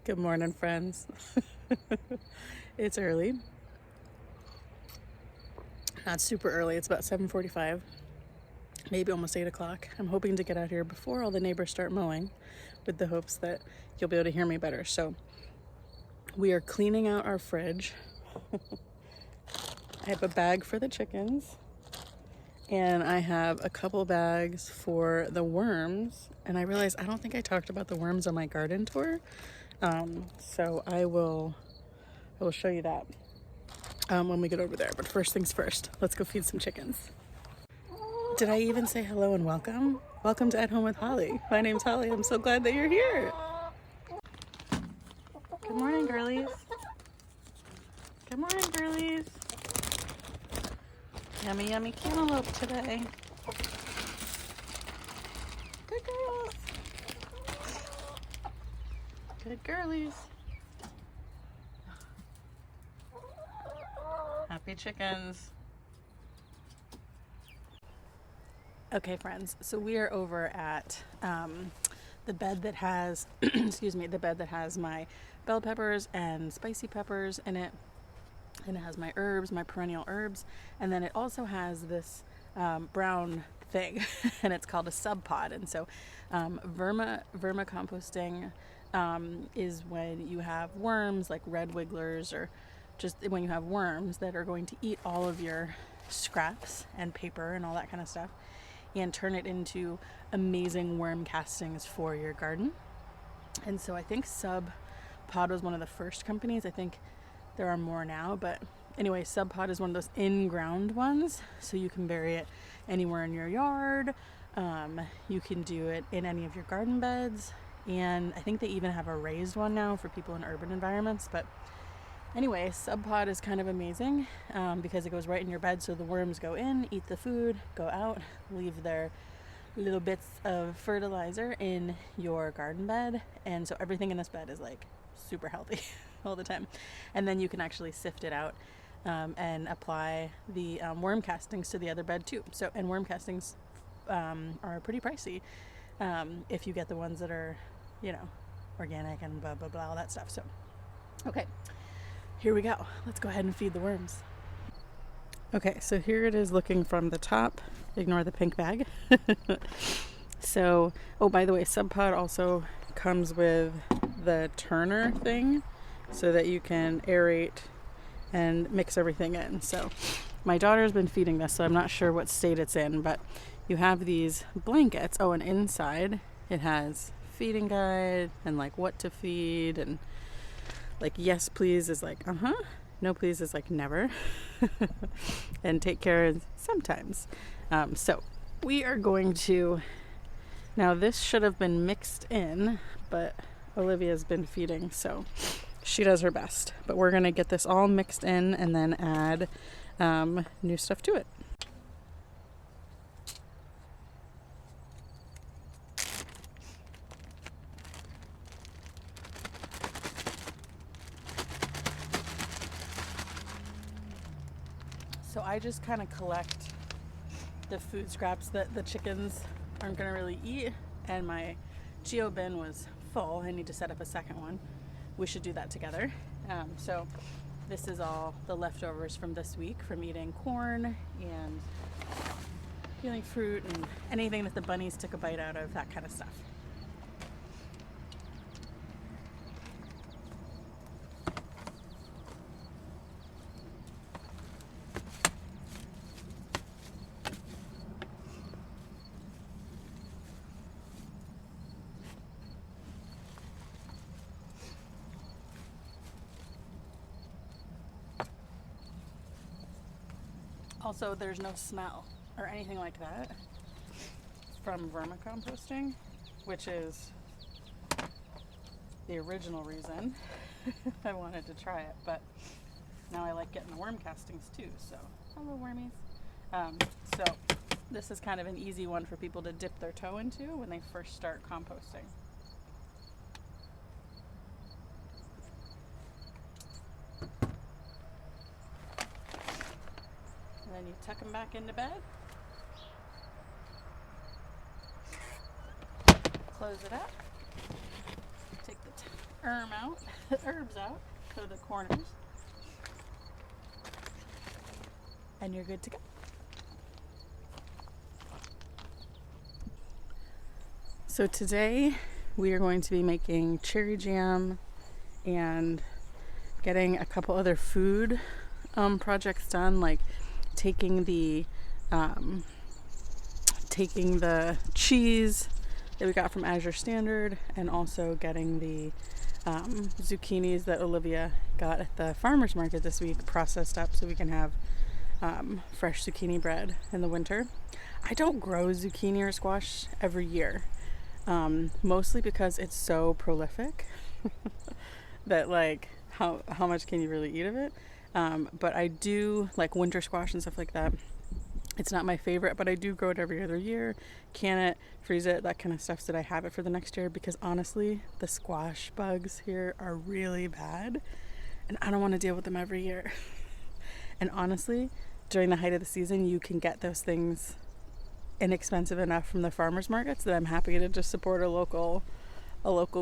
Good morning, friends. It's early. Not super early. It's about 7:45, maybe almost 8 o'clock. I'm hoping to get out here before all the neighbors start mowing with the hopes that you'll be able to hear me better. So we are cleaning out our fridge. I have a bag for the chickens and I have a couple bags for the worms. And I realized I don't think I talked about the worms on my garden tour. So I will show you that when we get over there. But first things first, let's go feed some chickens. Did I even say hello and welcome? Welcome to At Home with Holly. My name's Holly. I'm so glad that you're here. Good morning, girlies. Good morning, girlies. Yummy, yummy cantaloupe today. Good girls. Good girlies. Happy chickens. Okay, friends, so we are over at the bed that has, the bed that has my bell peppers and spicy peppers in it. And it has my herbs, my perennial herbs. And then it also has this brown thing, and it's called a sub pod. And so vermicomposting is when you have worms like red wigglers, or just when you have worms that are going to eat all of your scraps and paper and all that kind of stuff, and turn it into amazing worm castings for your garden. And so I think Sub Pod was one of the first companies. I think there are more now, but anyway, Sub Pod is one of those in-ground ones, so you can bury it anywhere in your yard. You can do it in any of your garden beds, and I think they even have a raised one now for people in urban environments. But anyway, Sub Pod is kind of amazing because it goes right in your bed, so the worms go in, eat the food, go out, leave their little bits of fertilizer in your garden bed, and so everything in this bed is like super healthy all the time. And then you can actually sift it out and apply the worm castings to the other bed too. So, and worm castings are pretty pricey if you get the ones that are, organic and blah blah blah, all that stuff. So okay, here we go. Let's go ahead and feed the worms. Okay, so here it is looking from the top. Ignore the pink bag. So, oh, by the way, Sub Pod also comes with the turner thing so that you can aerate and mix everything in. So my daughter's been feeding this, so I'm not sure what state it's in, but you have these blankets. Oh, and inside it has feeding guide and like what to feed, and like yes please is like no please is like never, and take care is sometimes. So we are going to, now this should have been mixed in, but Olivia's been feeding, so she does her best. But we're going to get this all mixed in and then add new stuff to it. So I just kind of collect the food scraps that the chickens aren't going to really eat, and my Geo bin was full. I need to set up a second one. We should do that together. So this is all the leftovers from this week from eating corn and peeling fruit and anything that the bunnies took a bite out of, that kind of stuff. Also, there's no smell or anything like that from vermicomposting, which is the original reason I wanted to try it. But now I like getting the worm castings too. So, hello wormies. So this is kind of an easy one for people to dip their toe into when they first start composting. And then you tuck them back into bed. Close it up. Take the herbs out to the corners, and you're good to go. So today we are going to be making cherry jam and getting a couple other food projects done, like taking the cheese that we got from Azure Standard, and also getting the zucchinis that Olivia got at the farmer's market this week processed up so we can have fresh zucchini bread in the winter. I don't grow zucchini or squash every year, mostly because it's so prolific that like how much can you really eat of it? But I do like winter squash and stuff like that. It's not my favorite, but I do grow it every other year, can it, freeze it, that kind of stuff so that I have it for the next year, because honestly, the squash bugs here are really bad and I don't want to deal with them every year. And honestly, during the height of the season, you can get those things inexpensive enough from the farmers markets that I'm happy to just support a local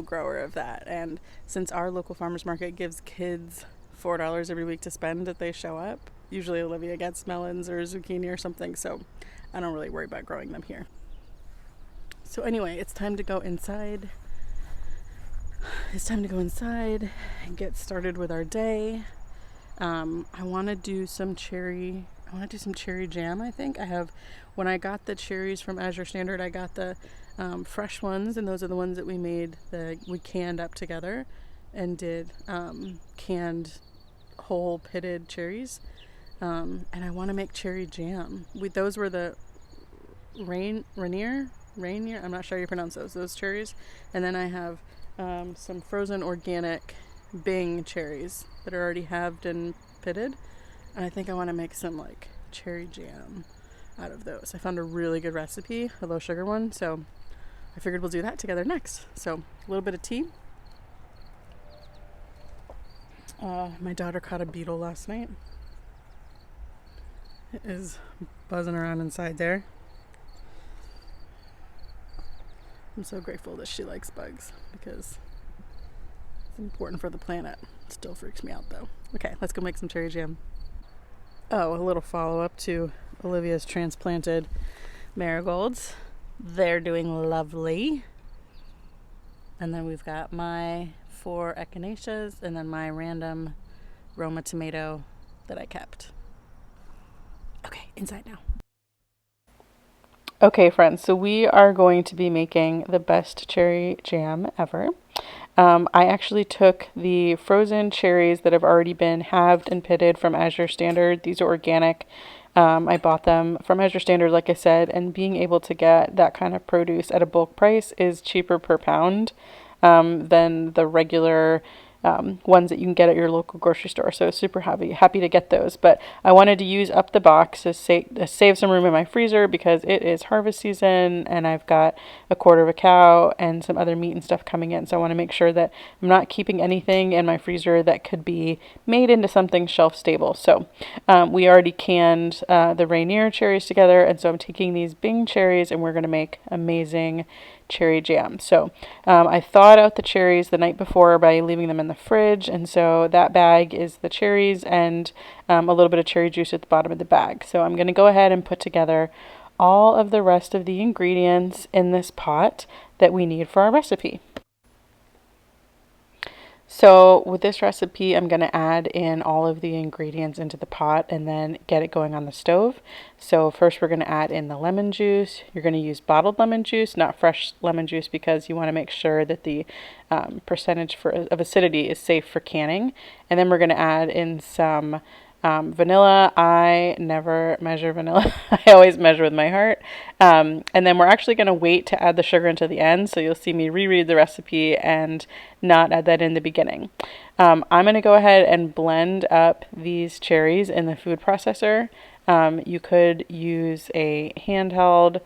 grower of that. And since our local farmers market gives kids $4 every week to spend if they show up, usually Olivia gets melons or zucchini or something, so I don't really worry about growing them here. So anyway, it's time to go inside. It's time to go inside and get started with our day. I want to do some cherry jam. I think when I got the cherries from Azure Standard, I got the fresh ones, and those are the ones that we canned up together and did canned whole pitted cherries. And I want to make cherry jam. Those were the Rainier, I'm not sure how you pronounce those cherries. And then I have some frozen organic Bing cherries that are already halved and pitted. And I think I want to make some like cherry jam out of those. I found a really good recipe, a low sugar one, so I figured we'll do that together next. So a little bit of tea. My daughter caught a beetle last night. It is buzzing around inside there. I'm so grateful that she likes bugs because it's important for the planet. It still freaks me out though. Okay, let's go make some cherry jam. Oh, a little follow-up to Olivia's transplanted marigolds. They're doing lovely. And then we've got my 4 echinaceas and then my random Roma tomato that I kept. Okay, inside now. Okay, friends, so we are going to be making the best cherry jam ever. I actually took the frozen cherries that have already been halved and pitted from Azure Standard. These are organic. I bought them from Azure Standard, like I said, and being able to get that kind of produce at a bulk price is cheaper per pound than the regular ones that you can get at your local grocery store. So super happy to get those. But I wanted to use up the box to save some room in my freezer because it is harvest season and I've got a quarter of a cow and some other meat and stuff coming in. So I want to make sure that I'm not keeping anything in my freezer that could be made into something shelf stable. So we already canned the Rainier cherries together, and so I'm taking these Bing cherries and we're going to make amazing cherry jam. So I thawed out the cherries the night before by leaving them in the fridge, and so that bag is the cherries and a little bit of cherry juice at the bottom of the bag. So I'm going to go ahead and put together all of the rest of the ingredients in this pot that we need for our recipe. So with this recipe, I'm going to add in all of the ingredients into the pot and then get it going on the stove. So first we're going to add in the lemon juice. You're going to use bottled lemon juice, not fresh lemon juice, because you want to make sure that the percentage of acidity is safe for canning. And then we're going to add in some vanilla. I never measure vanilla. I always measure with my heart. And then we're actually going to wait to add the sugar until the end. So you'll see me reread the recipe and not add that in the beginning. I'm going to go ahead and blend up these cherries in the food processor. You could use a handheld,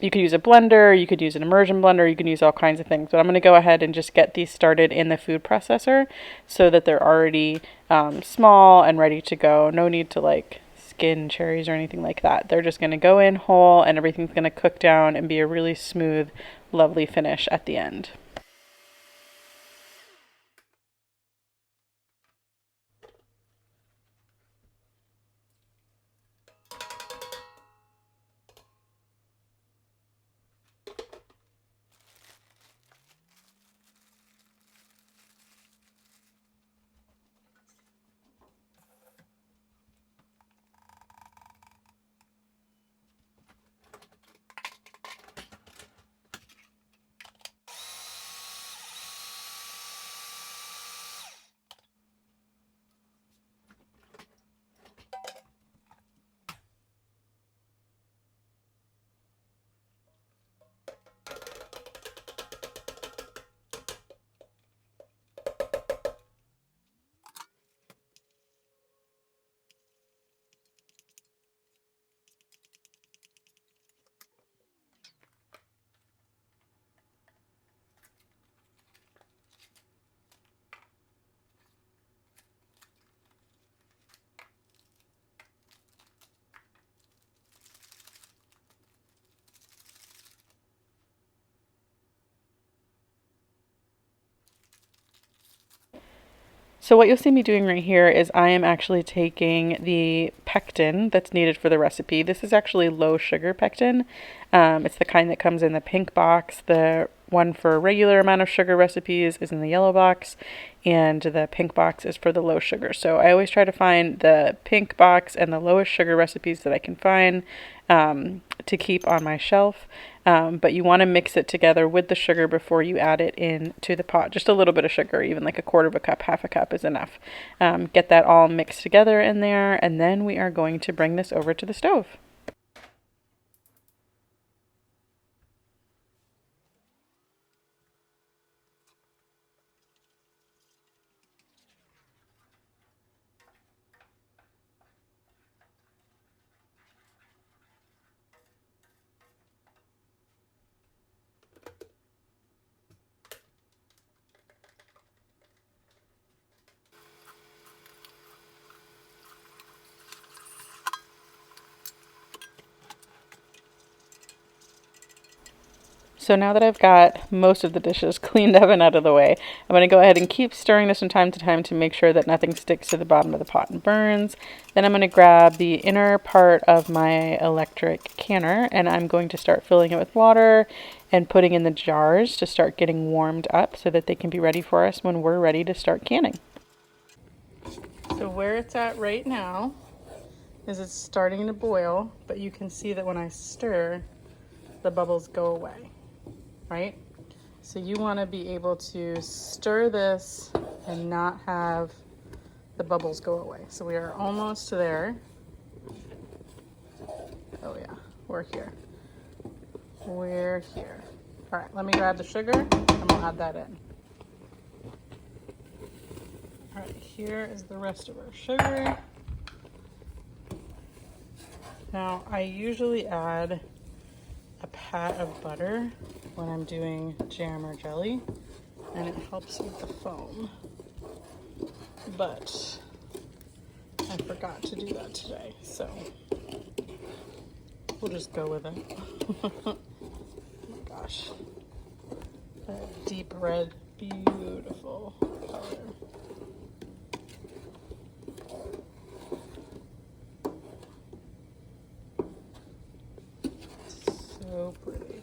you could use a blender, you could use an immersion blender, you can use all kinds of things. But I'm going to go ahead and just get these started in the food processor so that they're already small and ready to go. No need to like skin cherries or anything like that. They're just going to go in whole and everything's going to cook down and be a really smooth, lovely finish at the end. So what you'll see me doing right here is I am actually taking the pectin that's needed for the recipe. This is actually low sugar pectin. It's the kind that comes in the pink box. The one for a regular amount of sugar recipes is in the yellow box, and the pink box is for the low sugar. So I always try to find the pink box and the lowest sugar recipes that I can find to keep on my shelf. But you want to mix it together with the sugar before you add it into the pot. Just a little bit of sugar, even like a quarter of a cup, half a cup is enough. Get that all mixed together in there, and then we are going to bring this over to the stove. So now that I've got most of the dishes cleaned up and out of the way, I'm going to go ahead and keep stirring this from time to time to make sure that nothing sticks to the bottom of the pot and burns. Then I'm going to grab the inner part of my electric canner, and I'm going to start filling it with water and putting in the jars to start getting warmed up so that they can be ready for us when we're ready to start canning. So where it's at right now is it's starting to boil, but you can see that when I stir, the bubbles go away. Right? So you want to be able to stir this and not have the bubbles go away. So we are almost there. Oh yeah, we're here. We're here. All right, let me grab the sugar and we'll add that in. All right, here is the rest of our sugar. Now I usually add a pat of butter when I'm doing jam or jelly, and it helps with the foam, but I forgot to do that today, so we'll just go with it. Oh my gosh, that deep red, beautiful color. So pretty.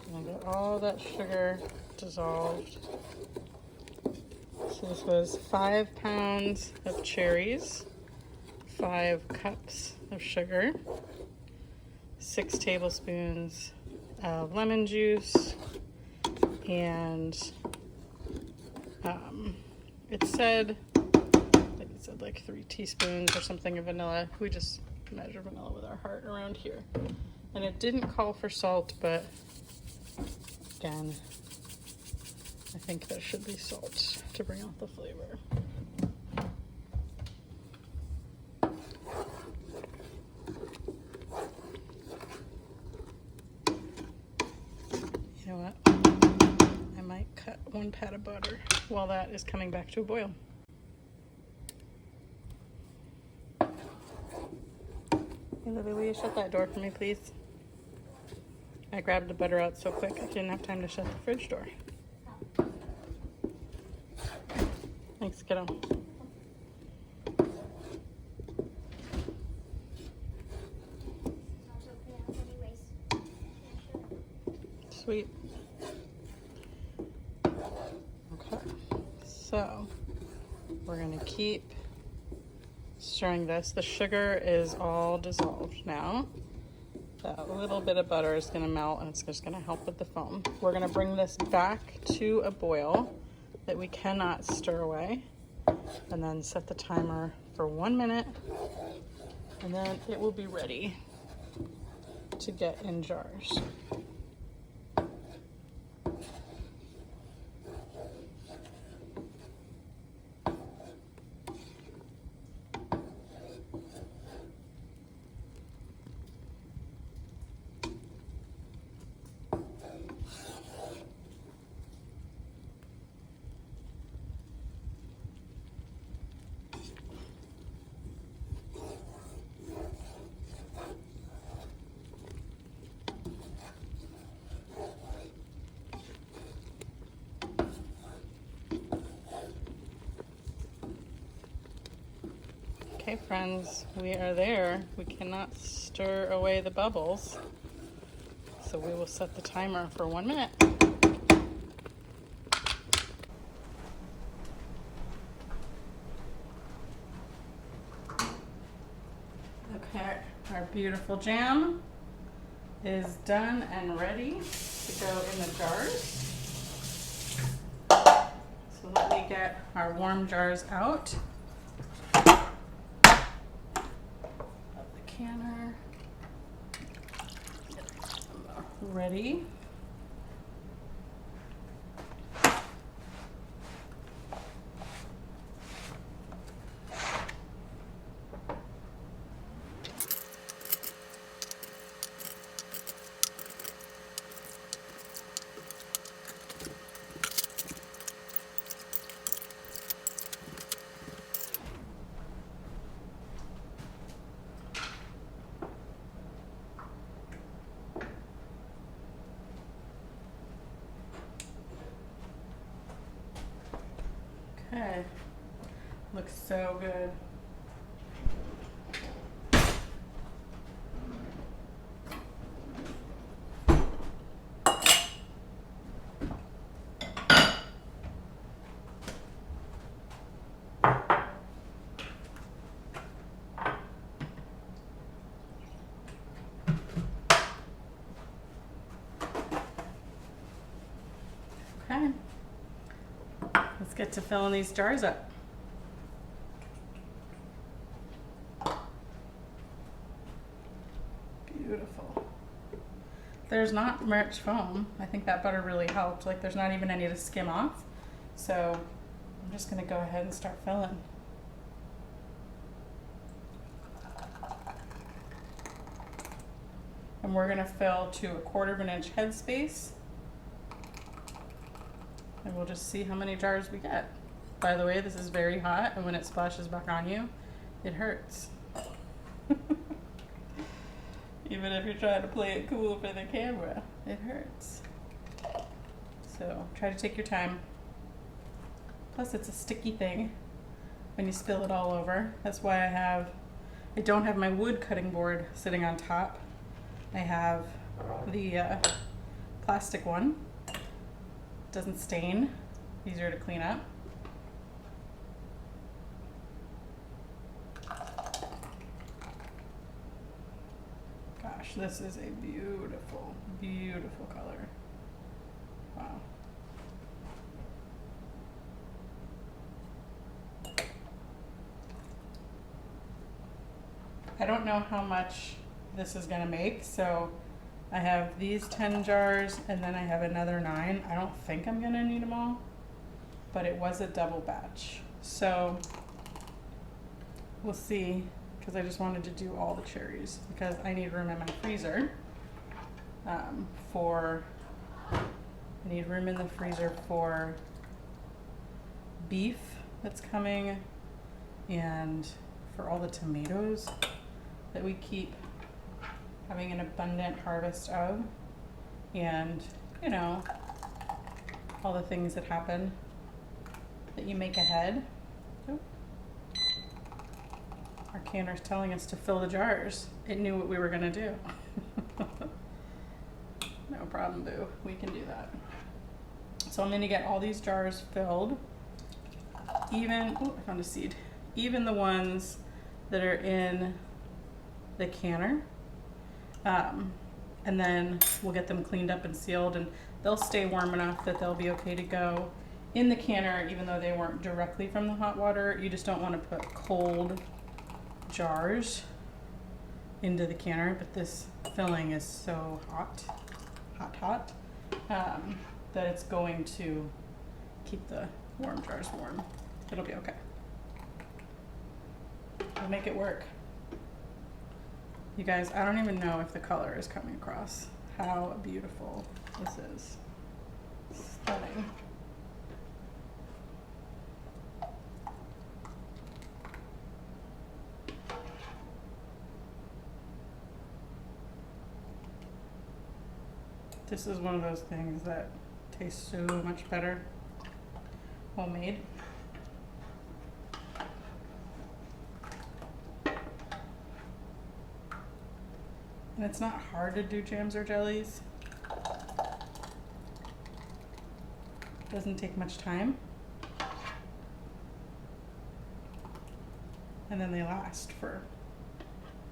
And I got all that sugar dissolved. So this was 5 pounds of cherries, 5 cups of sugar, 6 tablespoons of lemon juice, and it said like 3 teaspoons or something of vanilla. We just measure vanilla with our heart around here. And it didn't call for salt, but again, I think there should be salt to bring out the flavor. You know what? I might cut 1 pat of butter while that is coming back to a boil. Hey Lily, will you shut that door for me, please? I grabbed the butter out so quick I didn't have time to shut the fridge door. Thanks, kiddo. Sweet. Okay, so we're gonna keep stirring this. The sugar is all dissolved now. That little bit of butter is going to melt and it's just going to help with the foam. We're going to bring this back to a boil that we cannot stir away, and then set the timer for 1 minute, and then it will be ready to get in jars. Okay, friends, we are there. We cannot stir away the bubbles, so we will set the timer for 1 minute. Okay, our beautiful jam is done and ready to go in the jars. So let me get our warm jars out of the canner. Get them ready. Okay, looks so good. Okay, let's get to filling these jars up. Beautiful. There's not much foam. I think that butter really helped. Like there's not even any to skim off. So I'm just gonna go ahead and start filling. And we're gonna fill to 1/4 of an inch headspace. And we'll just see how many jars we get. By the way, this is very hot, and when it splashes back on you, it hurts. Even if you're trying to play it cool for the camera, it hurts. So try to take your time. Plus it's a sticky thing when you spill it all over. That's why I don't have my wood cutting board sitting on top. I have the plastic one. Doesn't stain, easier to clean up. Gosh, this is a beautiful, beautiful color. Wow. I don't know how much this is gonna make, so I have these 10 jars and then I have another 9. I don't think I'm gonna need them all, but it was a double batch. So we'll see, because I just wanted to do all the cherries because I need room in my freezer I need room in the freezer for beef that's coming and for all the tomatoes that we keep having an abundant harvest of, and you know, all the things that happen that you make ahead. Oh. Our canner's telling us to fill the jars. It knew what we were gonna do. No problem, boo. We can do that. So I'm gonna get all these jars filled. Even, oh, I found a seed. Even the ones that are in the canner. And then we'll get them cleaned up and sealed, and they'll stay warm enough that they'll be okay to go in the canner even though they weren't directly from the hot water. You just don't want to put cold jars into the canner, but this filling is so hot, that it's going to keep the warm jars warm. It'll be okay. We'll make it work. You guys, I don't even know if the color is coming across. How beautiful this is. Stunning. This is one of those things that tastes so much better homemade. And it's not hard to do jams or jellies. Doesn't take much time. And then they last for,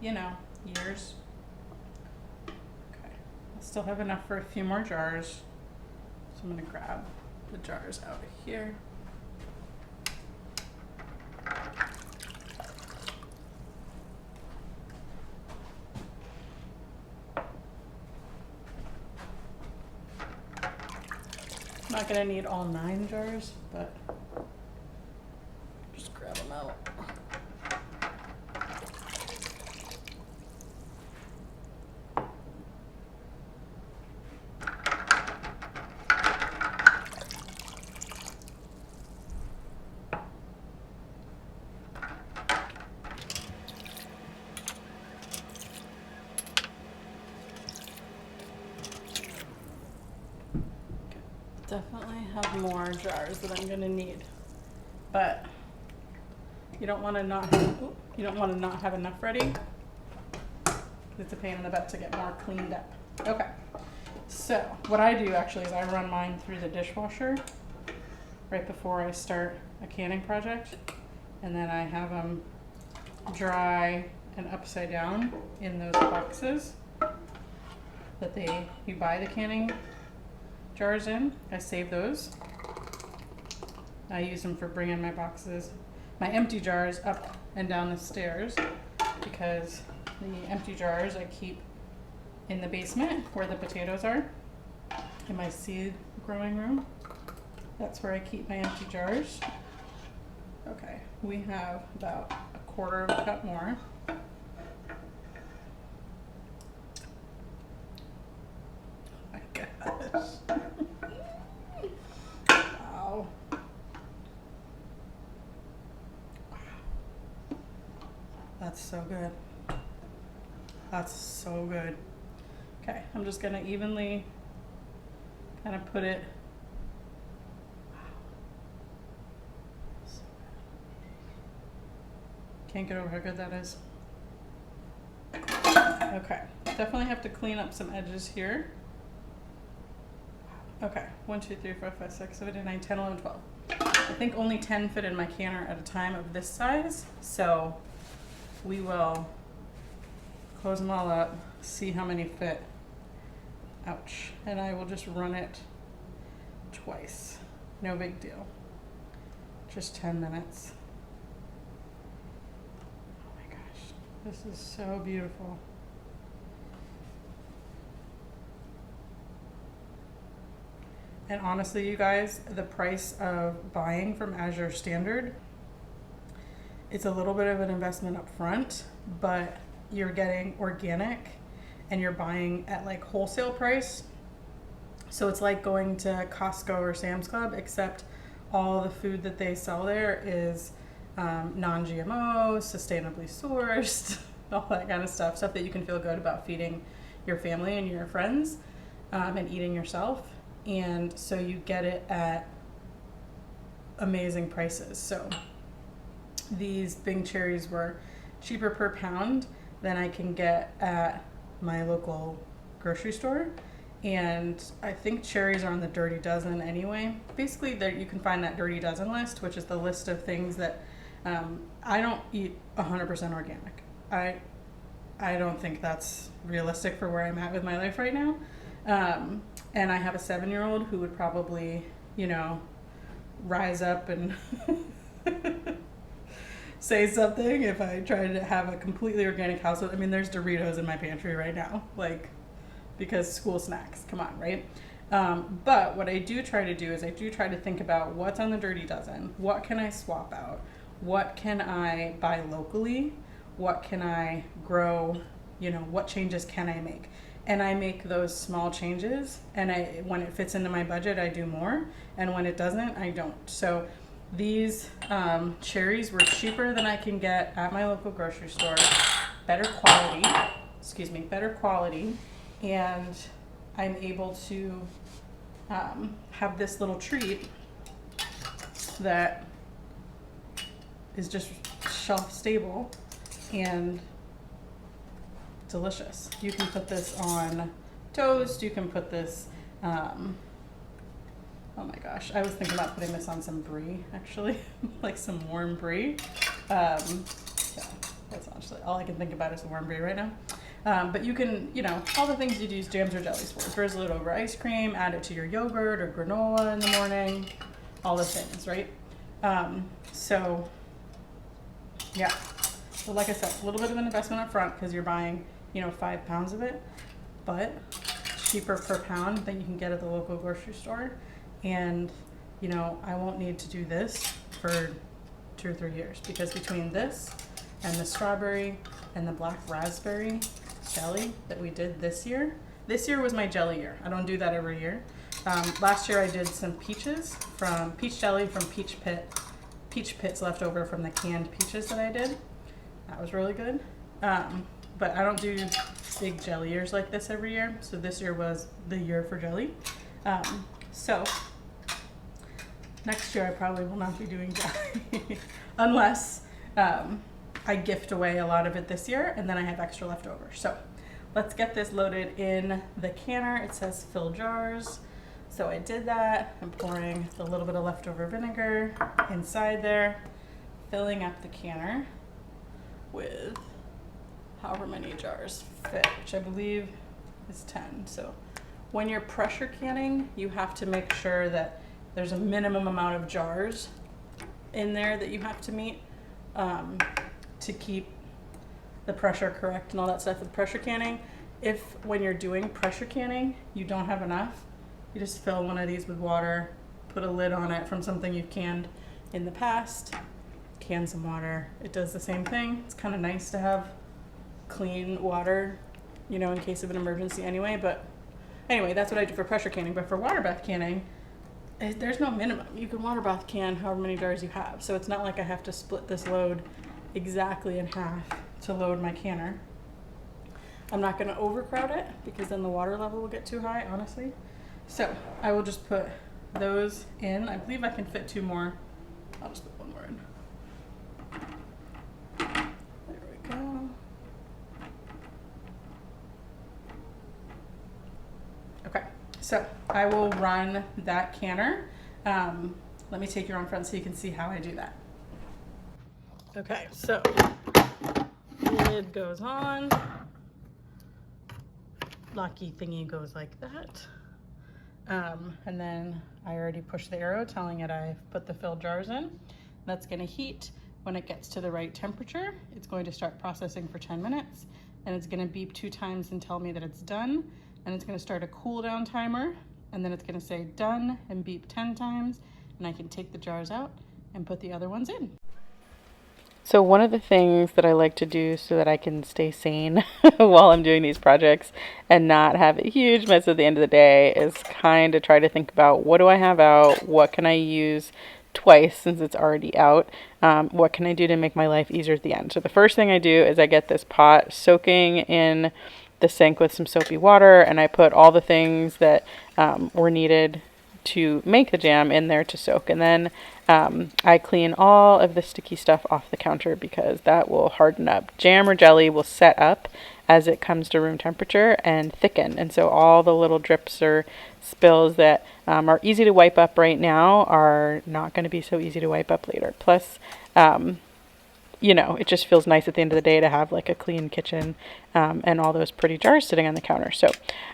you know, years. Okay, I still have enough for a few more jars. So I'm gonna grab the jars out of here. I'm not gonna need all 9 jars, but just grab them out. Definitely have more jars that I'm gonna need, but you don't want to not have enough ready. It's a pain in the butt to get more cleaned up. Okay, so what I do actually is I run mine through the dishwasher right before I start a canning project, and then I have them dry and upside down in those boxes that you buy the canning jars in. I save those. I use them for bringing my boxes, my empty jars up and down the stairs, because the empty jars I keep in the basement where the potatoes are, in my seed growing room. That's where I keep my empty jars. Okay, we have about a 1/4 cup more. Oh my gosh. Wow. That's so good. That's so good. Okay, I'm just gonna evenly kind of put it. Wow. So good. Can't get over how good that is. Okay, definitely have to clean up some edges here. Okay, 1, 2, 3, 4, 5, 6, 7, 8, 9, 10, 11, 12. I think only 10 fit in my canner at a time of this size, so we will close them all up, see how many fit. Ouch. And I will just run it twice. No big deal. Just 10 minutes. Oh my gosh, this is so beautiful. And honestly, you guys, the price of buying from Azure Standard, it's a little bit of an investment up front, but you're getting organic and you're buying at like wholesale price. So it's like going to Costco or Sam's Club, except all the food that they sell there is non-GMO, sustainably sourced, all that kind of stuff that you can feel good about feeding your family and your friends, and eating yourself. And so you get it at amazing prices. So these Bing cherries were cheaper per pound than I can get at my local grocery store. And I think cherries are on the Dirty Dozen anyway. Basically, there you can find that Dirty Dozen list, which is the list of things that I don't eat 100% organic. I don't think that's realistic for where I'm at with my life right now. And I have a 7-year-old who would probably, you know, rise up and say something if I tried to have a completely organic household. I mean, there's Doritos in my pantry right now, like, because school snacks, come on, right? But what I do try to do is I do try to think about what's on the Dirty Dozen. What can I swap out? What can I buy locally? What can I grow? You know, what changes can I make? And I make those small changes, and when it fits into my budget, I do more, and when it doesn't, I don't. So these cherries were cheaper than I can get at my local grocery store, better quality, and I'm able to have this little treat that is just shelf stable and delicious. You can put this on toast. You can put this, oh my gosh, I was thinking about putting this on some brie, actually, like some warm brie. Yeah, that's honestly all I can think about is the warm brie right now. But you can, you know, all the things you'd use jams or jellies for. Drizzle it over ice cream, add it to your yogurt or granola in the morning, all the things, right? So, yeah. So like I said, a little bit of an investment up front because you're buying, you know, 5 pounds of it, but cheaper per pound than you can get at the local grocery store. And, you know, I won't need to do this for 2 or 3 years because between this and the strawberry and the black raspberry jelly that we did this year was my jelly year. I don't do that every year. Last year I did some peach jelly from peach pits left over from the canned peaches that I did. That was really good. But I don't do big jelly years like this every year. So this year was the year for jelly. So next year I probably will not be doing jelly unless I gift away a lot of it this year and then I have extra left over. So let's get this loaded in the canner. It says fill jars. So I did that. I'm pouring a little bit of leftover vinegar inside there, filling up the canner with however many jars fit, which I believe is 10. So when you're pressure canning, you have to make sure that there's a minimum amount of jars in there that you have to meet to keep the pressure correct and all that stuff with pressure canning. If when you're doing pressure canning, you don't have enough, you just fill one of these with water, put a lid on it from something you've canned in the past, can some water. It does the same thing. It's kind of nice to have clean water, you know, in case of an emergency anyway. But anyway, that's what I do for pressure canning. But for water bath canning, there's no minimum. You can water bath can however many jars you have. So it's not like I have to split this load exactly in half to load my canner. I'm not going to overcrowd it because then the water level will get too high, honestly. So I will just put those in. I believe I can fit 2 more. I'll just put 1 more in. There we go. Okay, so I will run that canner. Let me take you on front so you can see how I do that. Okay, so lid goes on. Locky thingy goes like that. And then I already pushed the arrow telling it I've put the filled jars in. That's gonna heat. When it gets to the right temperature, it's going to start processing for 10 minutes and it's gonna beep 2 times and tell me that it's done. And it's gonna start a cool down timer and then it's gonna say done and beep 10 times and I can take the jars out and put the other ones in. So one of the things that I like to do so that I can stay sane while I'm doing these projects and not have a huge mess at the end of the day is kind of try to think about what do I have out, what can I use twice since it's already out, what can I do to make my life easier at the end. So the first thing I do is I get this pot soaking in the sink with some soapy water and I put all the things that were needed to make the jam in there to soak, and then I clean all of the sticky stuff off the counter because that will harden up. Jam or jelly will set up as it comes to room temperature and thicken, and so all the little drips or spills that are easy to wipe up right now are not going to be so easy to wipe up later. Plus you know, it just feels nice at the end of the day to have like a clean kitchen and all those pretty jars sitting on the counter. So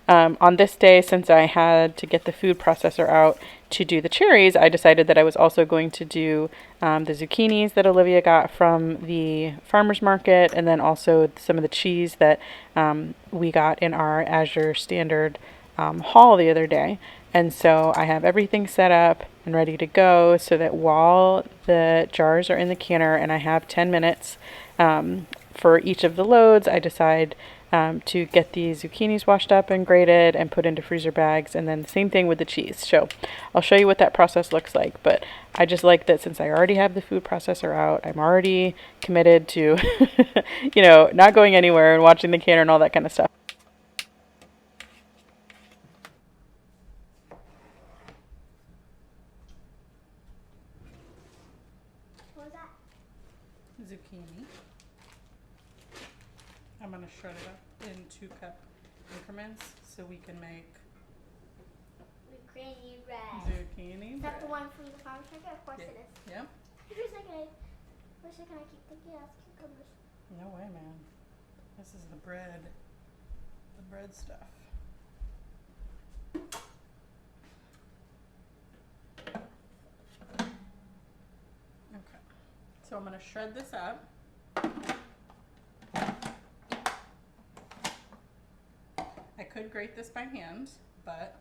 on this day, since I had to get the food processor out to do the cherries, I decided that I was also going to do the zucchinis that Olivia got from the farmer's market, and then also some of the cheese that we got in our Azure Standard haul the other day. And so I have everything set up and ready to go so that while the jars are in the canner and I have 10 minutes for each of the loads, I decide to get the zucchinis washed up and grated and put into freezer bags, and then the same thing with the cheese. So I'll show you what that process looks like, but I just like that since I already have the food processor out, I'm already committed to, you know, not going anywhere and watching the canner and all that kind of stuff. Zucchini. I'm going to shred it up. in 2-cup increments so we can make zucchini bread. Zucchini Is bread. that the one from the farmer's market? Of course it is. Yep. For a second I keep thinking that's cucumbers. No way, man. This is the bread stuff. Okay. So I'm going to shred this up. I could grate this by hand, but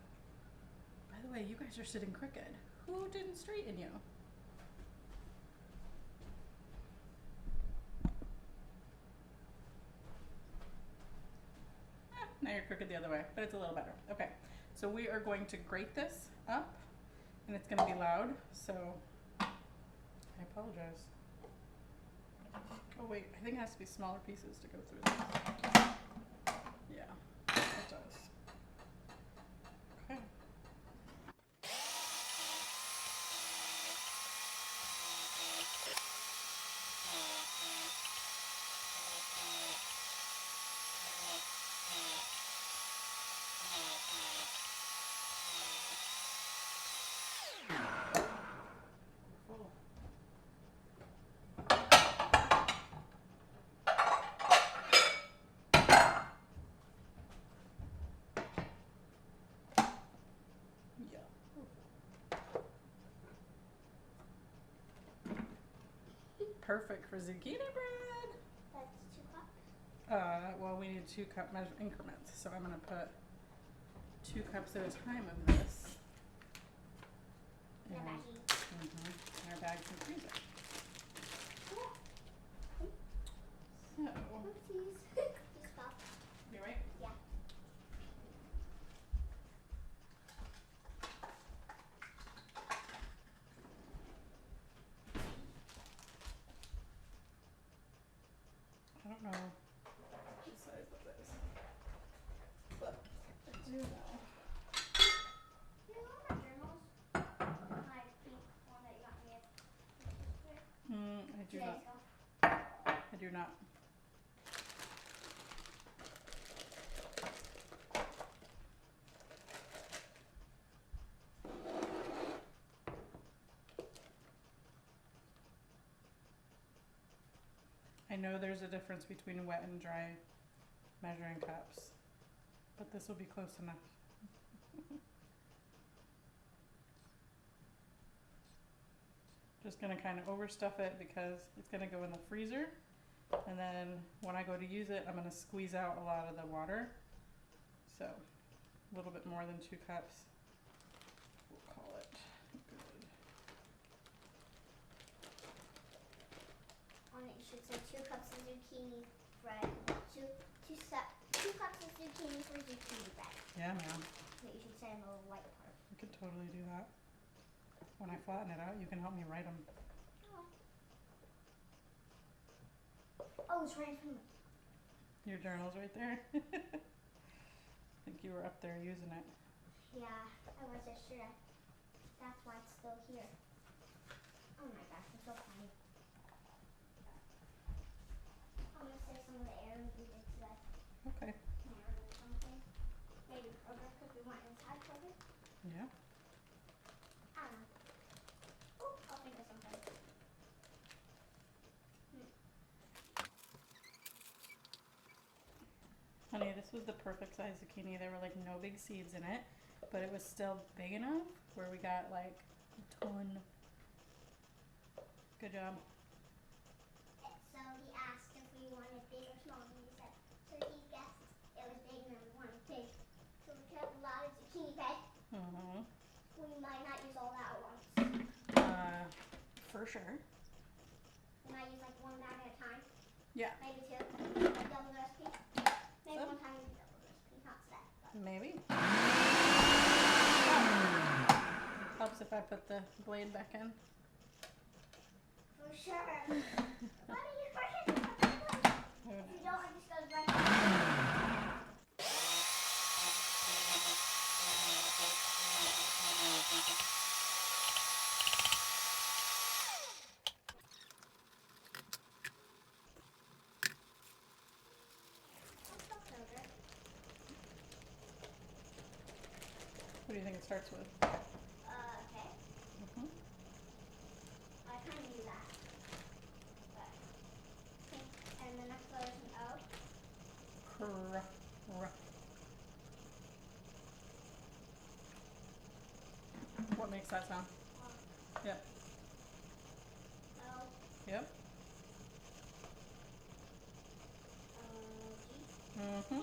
by the way, you guys are sitting crooked. Who didn't straighten you? Now you're crooked the other way, but it's a little better. Okay, so we are going to grate this up, and it's going to be loud, so I apologize. Oh wait, I think it has to be smaller pieces to go through this. Yeah, it does. Okay. Full. Yeah. Perfect for zucchini bread. That's 2 cups. Well, we need 2-cup increments, so I'm gonna put 2 cups at a time of this. In a And, baggie. in our bags and freezer. So, Oopsies. Just stop. you right? Yeah. I don't know what size that is, but I do know. You know my journals? My pink one that you got me I do 2 days not. ago. I do not. I know there's a difference between wet and dry measuring cups, but this will be close enough. Just gonna kind of overstuff it because it's gonna go in the freezer, and then when I go to use it, I'm gonna squeeze out a lot of the water. So a little bit more than 2 cups. We'll call it good. On it, you should say 2 cups of zucchini bread. 2 cups of zucchini for zucchini bread. Yeah, man. But you should say on the white part. I could totally do that. When I flatten it out, you can help me write them. Oh, it's right in front of me. Your journal's right there. I think you were up there using it. Yeah, I wasn't sure. That's why it's still here. Oh my gosh, it's so funny. I'm gonna say some of the errands we did today. Okay. Tomorrow or something. Maybe Kroger because we went inside Kroger. Yeah. I don't know. Oh, I'll think of something. Honey, this was the perfect size zucchini. There were like no big seeds in it, but it was still big enough where we got like a ton. Good job. So he asked if we wanted big or small, and we said, so he guessed it was big and then we wanted big. So we kept a lot of zucchini bread. We might not use all that at once. For sure. We might use like 1 bag at a time. Yeah. Maybe 2. Like double the recipe. Maybe So- 1 time we do double the recipe. Not today. But Maybe. Helps if I put the blade back in. for sure. What are you forgetting? If you don't, it just goes right back. Let's go, Kroger. What do you think it starts with? Okay. Mm-hmm. I kind of knew that. But, okay. And the next letter is an O. What makes that sound? Yep. O. Yep. G. Mm-hmm.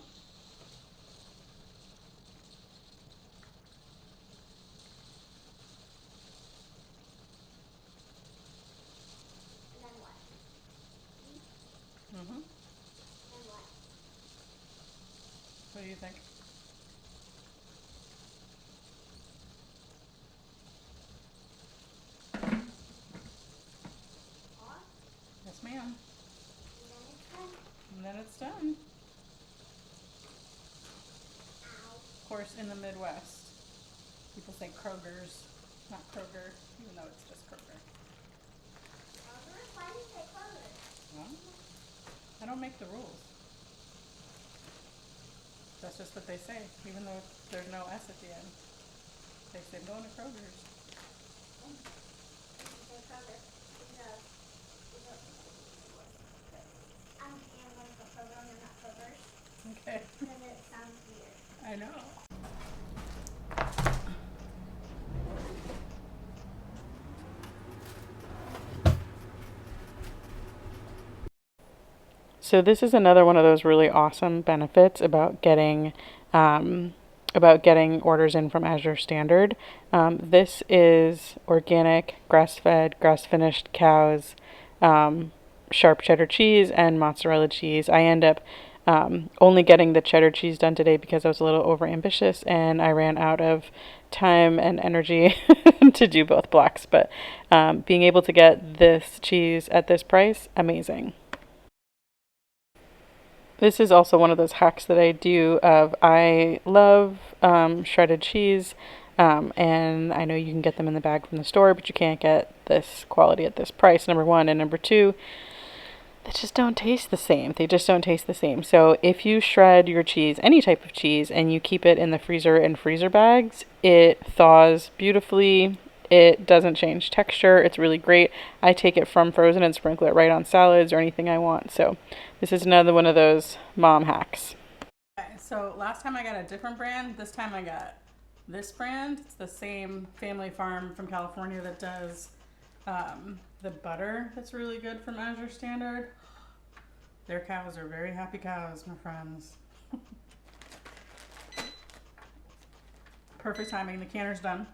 And then what? E. Mm-hmm. And what? What do you think? R. Yes, ma'am. And then it's done. And then it's done. Ow. Of course, in the Midwest, people say Kroger's, not Kroger, even though it's just Kroger. Kroger? Why do you say Kroger? Well, I don't make the rules. That's just what they say, even though there's no S at the end. They say going to Kroger's. Say Kroger. I'm going to go Kroger and not Kroger's. Okay. Because it sounds weird. I know. So this is another one of those really awesome benefits about getting orders in from Azure Standard. This is organic, grass-fed, grass-finished cows, sharp cheddar cheese, and mozzarella cheese. I end up only getting the cheddar cheese done today because I was a little overambitious and I ran out of time and energy to do both blocks. But being able to get this cheese at this price, amazing. This is also one of those hacks that I do of I love shredded cheese, and I know you can get them in the bag from the store, but you can't get this quality at this price, number one. And number two, they just don't taste the same. They just don't taste the same. So if you shred your cheese, any type of cheese, and you keep it in the freezer in freezer bags, it thaws beautifully. It doesn't change texture. It's really great. I take it from frozen and sprinkle it right on salads or anything I want. So this is another one of those mom hacks. Okay, so last time I got a different brand. This time I got this brand. It's the same family farm from California that does the butter that's really good from Azure Standard. Their cows are very happy cows, my friends. Perfect timing. The canner's done.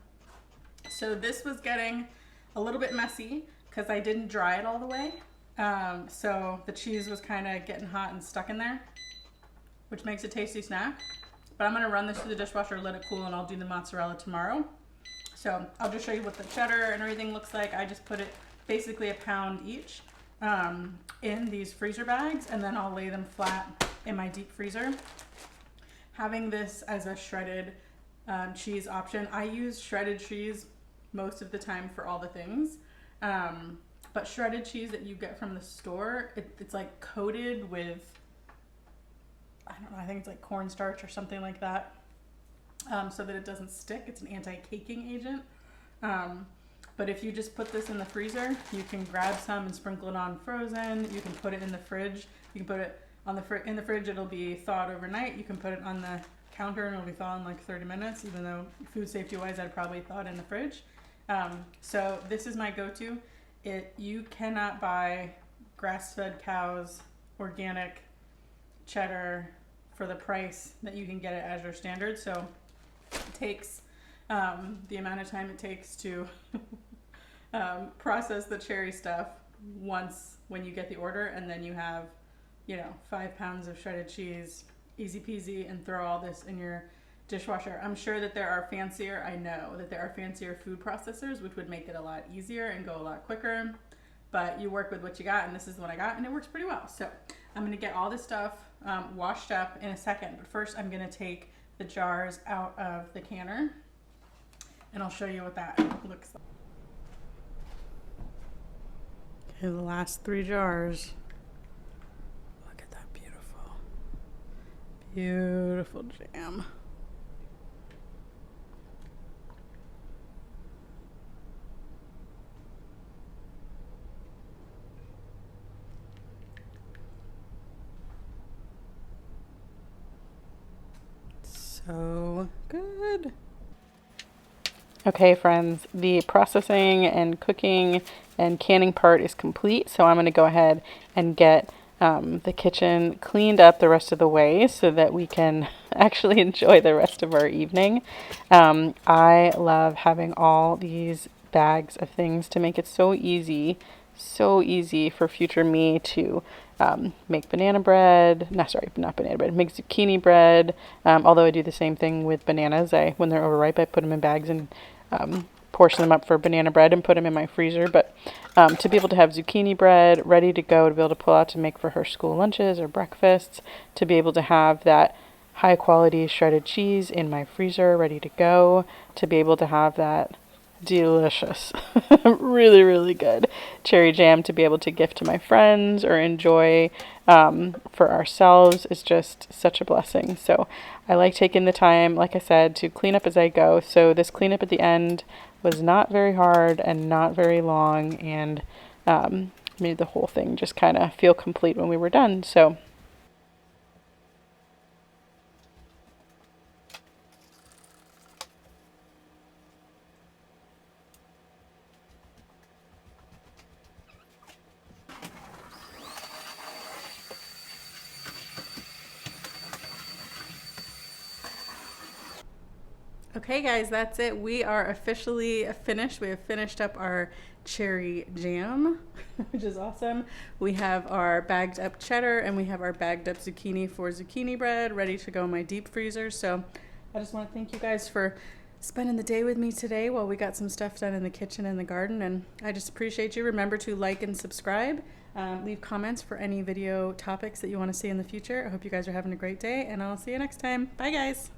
So this was getting a little bit messy because I didn't dry it all the way. So the cheese was kind of getting hot and stuck in there, which makes a tasty snack. But I'm going to run this through the dishwasher, let it cool, and I'll do the mozzarella tomorrow. So I'll just show you what the cheddar and everything looks like. I just put it basically a pound each in these freezer bags, and then I'll lay them flat in my deep freezer. Having this as a shredded cheese option, I use shredded cheese most of the time for all the things. But shredded cheese that you get from the store, it's like coated with, I don't know, I think it's like cornstarch or something like that, so that it doesn't stick. It's an anti-caking agent. But if you just put this in the freezer, you can grab some and sprinkle it on frozen. You can put it in the fridge. You can put it on in the fridge. It'll be thawed overnight. You can put it on the counter and it'll be thawed in like 30 minutes, even though food safety wise, I'd probably thaw it in the fridge. So this is my go-to. You cannot buy grass-fed cows, organic cheddar for the price that you can get at Azure Standard. So it takes the amount of time it takes to process the cherry stuff once when you get the order, and then you have 5 pounds of shredded cheese, easy peasy, and throw all this in your dishwasher. I'm sure that I know that there are fancier food processors which would make it a lot easier and go a lot quicker, but you work with what you got, and this is what I got, and it works pretty well. So I'm going to get all this stuff washed up in a second, but first I'm going to take the jars out of the canner and I'll show you what that looks like. Okay, the last 3 jars. Look at that beautiful, beautiful jam. So good. Okay, friends, the processing and cooking and canning part is complete, so I'm going to go ahead and get the kitchen cleaned up the rest of the way so that we can actually enjoy the rest of our evening. I love having all these bags of things to make it so easy for future me to make banana bread. No, sorry, not banana bread. Make zucchini bread. Although I do the same thing with bananas. When they're overripe, I put them in bags and portion them up for banana bread and put them in my freezer. But to be able to have zucchini bread ready to go, to be able to pull out to make for her school lunches or breakfasts, to be able to have that high quality shredded cheese in my freezer ready to go, to be able to have that delicious, really, really good cherry jam to be able to gift to my friends or enjoy for ourselves is just such a blessing. So I like taking the time, like I said, to clean up as I go. So this cleanup at the end was not very hard and not very long, and made the whole thing just kind of feel complete when we were done. So okay, guys, that's it. We are officially finished. We have finished up our cherry jam, which is awesome. We have our bagged up cheddar and we have our bagged up zucchini for zucchini bread ready to go in my deep freezer. So I just want to thank you guys for spending the day with me today while we got some stuff done in the kitchen and the garden. And I just appreciate you. Remember to like and subscribe. Leave comments for any video topics that you want to see in the future. I hope you guys are having a great day, and I'll see you next time. Bye, guys.